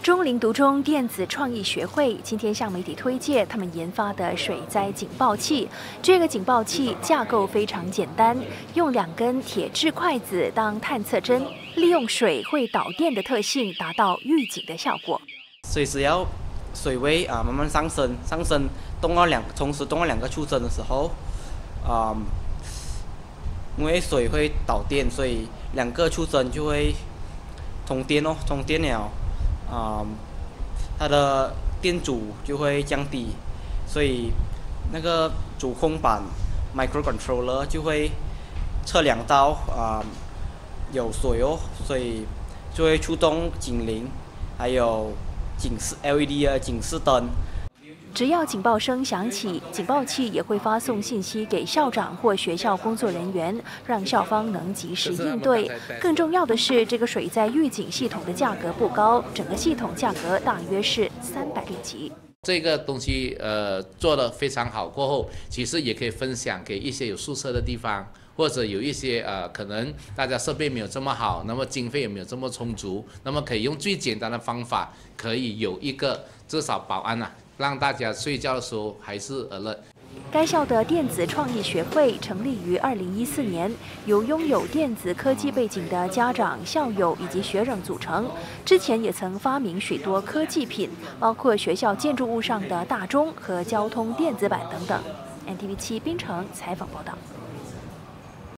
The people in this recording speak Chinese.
中林读中电子创意学会今天向媒体推介他们研发的水灾警报器。这个警报器架构非常简单，用2根铁质筷子当探测针，利用水会导电的特性，达到预警的效果。随时要水位慢慢上升，同时动到2个触针的时候，因为水会导电，所以2个触针就会通电了。通电了。它的电阻就会降低，所以那个主控板 microcontroller 就会测量到有水哦，所以就会触动警铃，还有LED 的警示灯。只要警报声响起，警报器也会发送信息给校长或学校工作人员，让校方能及时应对。更重要的是，这个水灾预警系统的价格不高，整个系统价格大约是300令吉。这个东西做得非常好，过后其实也可以分享给一些有宿舍的地方，或者有一些可能大家设备没有这么好，那么经费也没有这么充足，那么可以用最简单的方法，可以有一个至少保安让大家睡觉的时候还是alert。该校的电子创意学会成立于2014年，由拥有电子科技背景的家长、校友以及学生组成。之前也曾发明许多科技品，包括学校建筑物上的大钟和交通电子板等等。NTV7 槟城采访报道。